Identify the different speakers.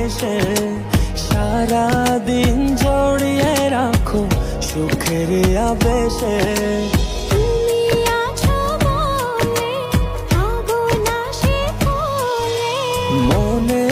Speaker 1: এসে সারাদিন জড়িয়ে রাখো সুখের আবেশে।
Speaker 2: তুমি আছো বলে ভাবনা সে ফলে
Speaker 1: মনে